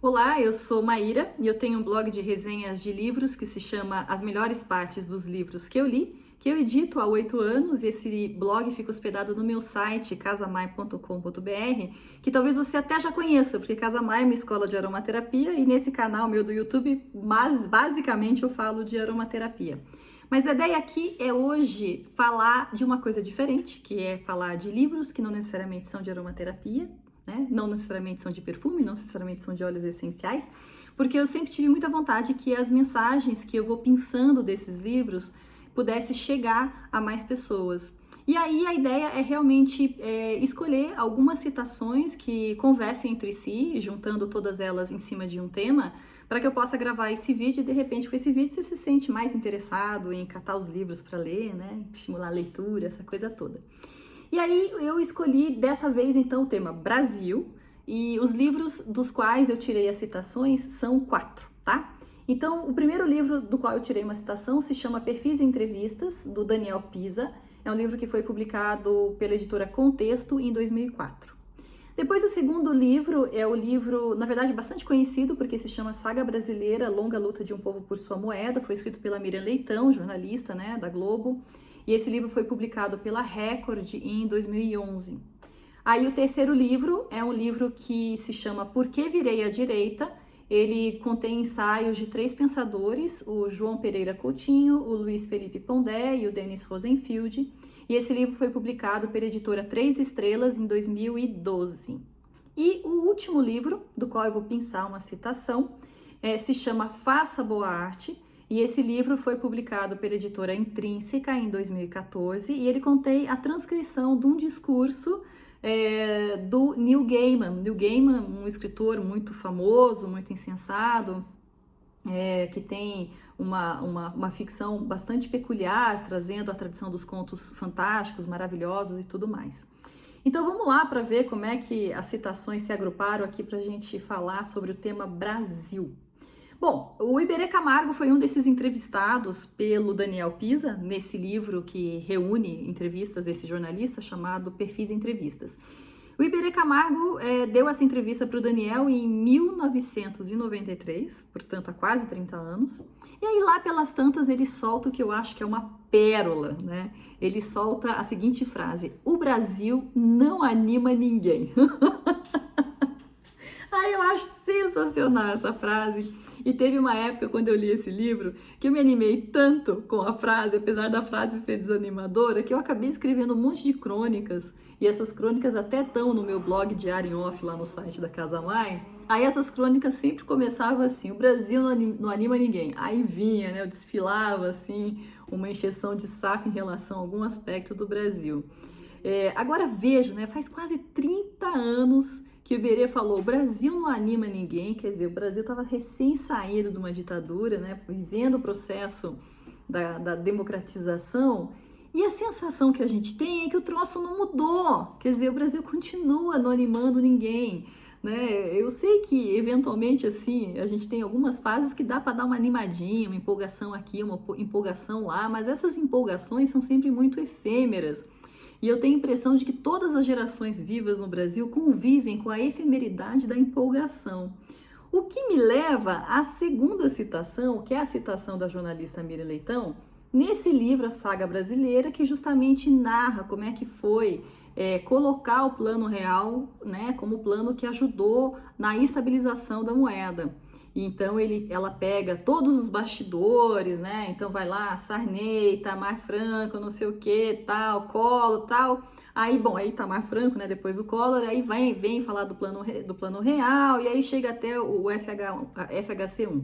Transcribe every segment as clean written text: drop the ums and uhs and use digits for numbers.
Olá, eu sou Maíra e eu tenho um blog de resenhas de livros que se chama As Melhores Partes dos Livros que eu li, que eu edito há 8 anos e esse blog fica hospedado no meu site casamai.com.br, que talvez você até já conheça, porque Casamai é uma escola de aromaterapia e nesse canal meu do YouTube, mas basicamente eu falo de aromaterapia. Mas a ideia aqui é hoje falar de uma coisa diferente, que é falar de livros que não necessariamente são de aromaterapia, né? Não necessariamente são de perfume, não necessariamente são de óleos essenciais, porque eu sempre tive muita vontade que as mensagens que eu vou pensando desses livros pudesse chegar a mais pessoas. E aí a ideia é realmente escolher algumas citações que conversem entre si, juntando todas elas em cima de um tema, para que eu possa gravar esse vídeo e de repente com esse vídeo você se sente mais interessado em catar os livros para ler, né? Estimular a leitura, essa coisa toda. E aí eu escolhi dessa vez então o tema Brasil e os livros dos quais eu tirei as citações são 4, tá? Então o primeiro livro do qual eu tirei uma citação se chama Perfis e Entrevistas, do Daniel Pisa. É um livro que foi publicado pela editora Contexto em 2004. Depois o segundo livro é o livro, na verdade, bastante conhecido, porque se chama Saga Brasileira, Longa Luta de um Povo por Sua Moeda, foi escrito pela Miriam Leitão, jornalista, né, da Globo, e esse livro foi publicado pela Record em 2011. Aí o terceiro livro é um livro que se chama Por que Virei à Direita? Ele contém ensaios de 3 pensadores, o João Pereira Coutinho, o Luiz Felipe Pondé e o Denis Rosenfield, e esse livro foi publicado pela editora 3 Estrelas em 2012. E o último livro, do qual eu vou pensar uma citação, se chama Faça Boa Arte, e esse livro foi publicado pela editora Intrínseca em 2014, e ele contém a transcrição de um discurso do Neil Gaiman. Neil Gaiman, um escritor muito famoso, muito insensado, que tem uma ficção bastante peculiar, trazendo a tradição dos contos fantásticos, maravilhosos e tudo mais. Então vamos lá para ver como é que as citações se agruparam aqui para a gente falar sobre o tema Brasil. Bom, o Iberê Camargo foi um desses entrevistados pelo Daniel Pisa, nesse livro que reúne entrevistas desse jornalista chamado Perfis e Entrevistas. O Iberê Camargo deu essa entrevista para o Daniel em 1993, portanto há quase 30 anos. E aí lá pelas tantas ele solta o que eu acho que é uma pérola, né? Ele solta a seguinte frase: o Brasil não anima ninguém. Aí eu acho sensacional essa frase. E teve uma época, quando eu li esse livro, que eu me animei tanto com a frase, apesar da frase ser desanimadora, que eu acabei escrevendo um monte de crônicas, e essas crônicas até estão no meu blog Diário em Off, lá no site da Casamai. Aí essas crônicas sempre começavam assim: o Brasil não anima ninguém. Aí vinha, né, eu desfilava assim, uma encheção de saco em relação a algum aspecto do Brasil. Agora veja, né, faz quase 30 anos que o Iberê falou: o Brasil não anima ninguém, quer dizer, o Brasil estava recém saído de uma ditadura, né, vivendo o processo da democratização, e a sensação que a gente tem é que o troço não mudou, quer dizer, o Brasil continua não animando ninguém, né? Eu sei que eventualmente assim, a gente tem algumas fases que dá para dar uma animadinha, uma empolgação aqui, uma empolgação lá, mas essas empolgações são sempre muito efêmeras. E eu tenho a impressão de que todas as gerações vivas no Brasil convivem com a efemeridade da empolgação. O que me leva à segunda citação, que é a citação da jornalista Miriam Leitão, nesse livro A Saga Brasileira, que justamente narra como é que foi colocar o Plano Real, né, como plano que ajudou na estabilização da moeda. Então ela pega todos os bastidores, né? Então vai lá, Sarney, Itamar Franco, não sei o que, tal, Collor, tal. Aí, bom, aí Itamar Franco, né? Depois do Collor, aí vem falar do plano real, e aí chega até o FHC1.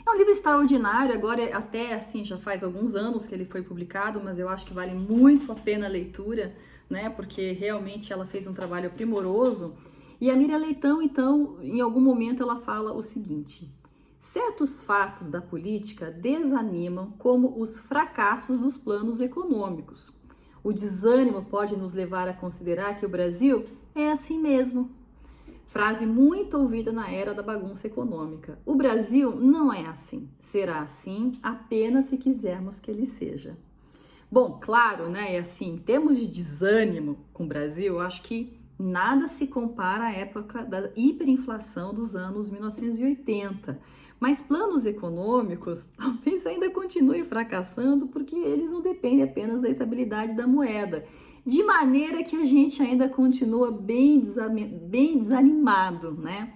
É um livro extraordinário, agora até assim, já faz alguns anos que ele foi publicado, mas eu acho que vale muito a pena a leitura, né? Porque realmente ela fez um trabalho primoroso. E a Miriam Leitão, então, em algum momento ela fala o seguinte: certos fatos da política desanimam como os fracassos dos planos econômicos. O desânimo pode nos levar a considerar que o Brasil é assim mesmo. Frase muito ouvida na era da bagunça econômica. O Brasil não é assim. Será assim apenas se quisermos que ele seja. Bom, claro, né? Assim, em termos de desânimo com o Brasil, eu acho que Nada se compara à época da hiperinflação dos anos 1980. Mas planos econômicos talvez ainda continuem fracassando porque eles não dependem apenas da estabilidade da moeda. De maneira que a gente ainda continua bem desanimado, né?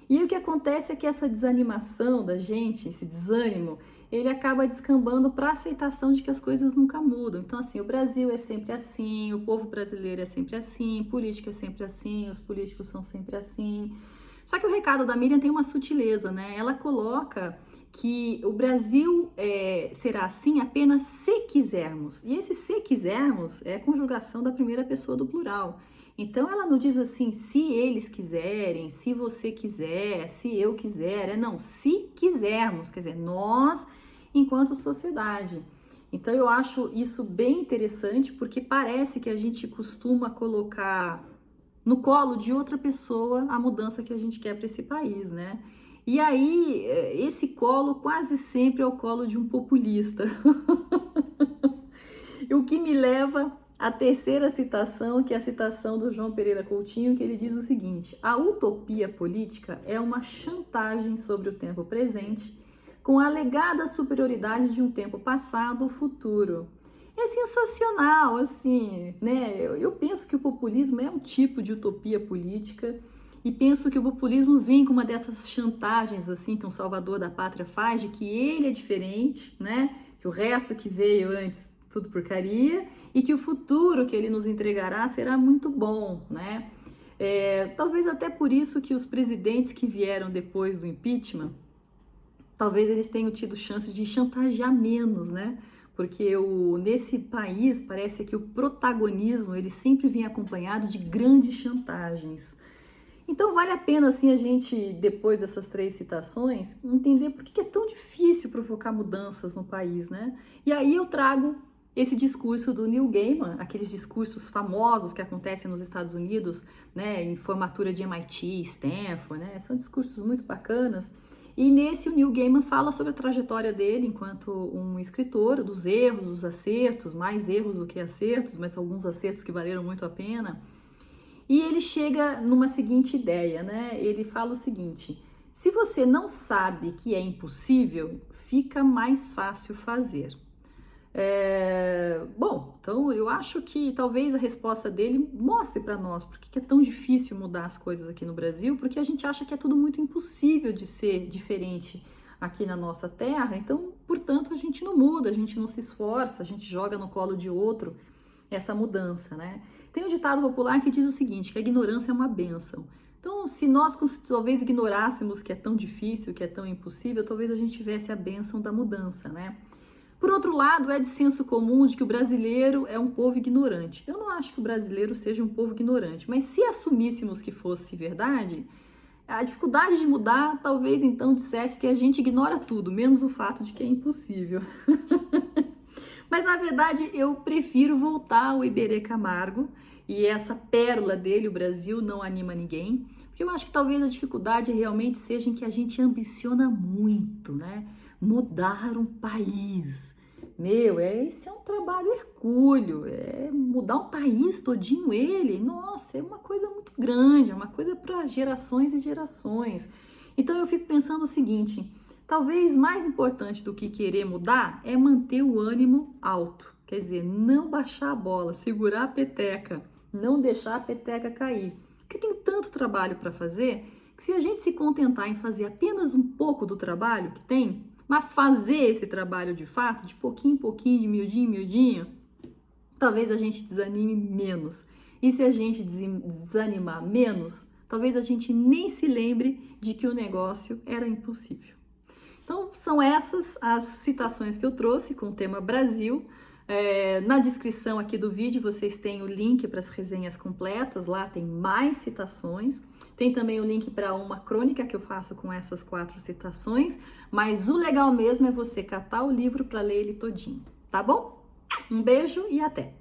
E o que acontece é que essa desanimação da gente, esse desânimo, ele acaba descambando para a aceitação de que as coisas nunca mudam. Então, assim, o Brasil é sempre assim, o povo brasileiro é sempre assim, política é sempre assim, os políticos são sempre assim. Só que o recado da Miriam tem uma sutileza, né? Ela coloca que o Brasil será assim apenas se quisermos. E esse se quisermos é a conjugação da primeira pessoa do plural. Então ela não diz assim, se eles quiserem, se você quiser, se eu quiser. Não, se quisermos, quer dizer, nós enquanto sociedade. Então eu acho isso bem interessante porque parece que a gente costuma colocar no colo de outra pessoa a mudança que a gente quer para esse país, né? E aí, esse colo quase sempre é o colo de um populista. O que me leva à terceira citação, que é a citação do João Pereira Coutinho, que ele diz o seguinte: a utopia política é uma chantagem sobre o tempo presente, com a alegada superioridade de um tempo passado ou futuro. É sensacional, assim, né? Eu penso que o populismo é um tipo de utopia política e penso que o populismo vem com uma dessas chantagens, assim, que um salvador da pátria faz, de que ele é diferente, né? Que o resto que veio antes, tudo porcaria, e que o futuro que ele nos entregará será muito bom, né? Talvez até por isso que os presidentes que vieram depois do impeachment, talvez eles tenham tido chance de chantagear menos, né? Porque nesse país parece que o protagonismo ele sempre vem acompanhado de grandes chantagens. Então vale a pena assim a gente, depois dessas 3 citações, entender por que é tão difícil provocar mudanças no país, né? E aí eu trago esse discurso do Neil Gaiman, aqueles discursos famosos que acontecem nos Estados Unidos, né, em formatura de MIT, Stanford, né? São discursos muito bacanas. E nesse o Neil Gaiman fala sobre a trajetória dele enquanto um escritor, dos erros, dos acertos, mais erros do que acertos, mas alguns acertos que valeram muito a pena. E ele chega numa seguinte ideia, né? Ele fala o seguinte: se você não sabe que é impossível, fica mais fácil fazer. Bom, então eu acho que talvez a resposta dele mostre para nós por que é tão difícil mudar as coisas aqui no Brasil, porque a gente acha que é tudo muito impossível de ser diferente aqui na nossa terra, então, portanto, a gente não muda, a gente não se esforça, a gente joga no colo de outro essa mudança, né? Tem um ditado popular que diz o seguinte, que a ignorância é uma bênção. Então, se nós talvez ignorássemos que é tão difícil, que é tão impossível, talvez a gente tivesse a bênção da mudança, né? Por outro lado, é de senso comum de que o brasileiro é um povo ignorante. Eu não acho que o brasileiro seja um povo ignorante, mas se assumíssemos que fosse verdade, a dificuldade de mudar talvez então dissesse que a gente ignora tudo, menos o fato de que é impossível. Mas na verdade eu prefiro voltar ao Iberê Camargo e essa pérola dele, o Brasil não anima ninguém, porque eu acho que talvez a dificuldade realmente seja em que a gente ambiciona muito, né? Mudar um país. Esse é um trabalho hercúleo, mudar um país todinho ele, nossa, é uma coisa muito grande, é uma coisa para gerações e gerações. Então eu fico pensando o seguinte, talvez mais importante do que querer mudar é manter o ânimo alto, quer dizer, não baixar a bola, segurar a peteca, não deixar a peteca cair, porque tem tanto trabalho para fazer que se a gente se contentar em fazer apenas um pouco do trabalho que tem, mas fazer esse trabalho de fato, de pouquinho em pouquinho, de miudinho em miudinho, talvez a gente desanime menos. E se a gente desanimar menos, talvez a gente nem se lembre de que o negócio era impossível. Então, são essas as citações que eu trouxe com o tema Brasil. Na descrição aqui do vídeo vocês têm o link para as resenhas completas, lá tem mais citações. Tem também o link para uma crônica que eu faço com essas 4 citações, mas o legal mesmo é você catar o livro para ler ele todinho, tá bom? Um beijo e até!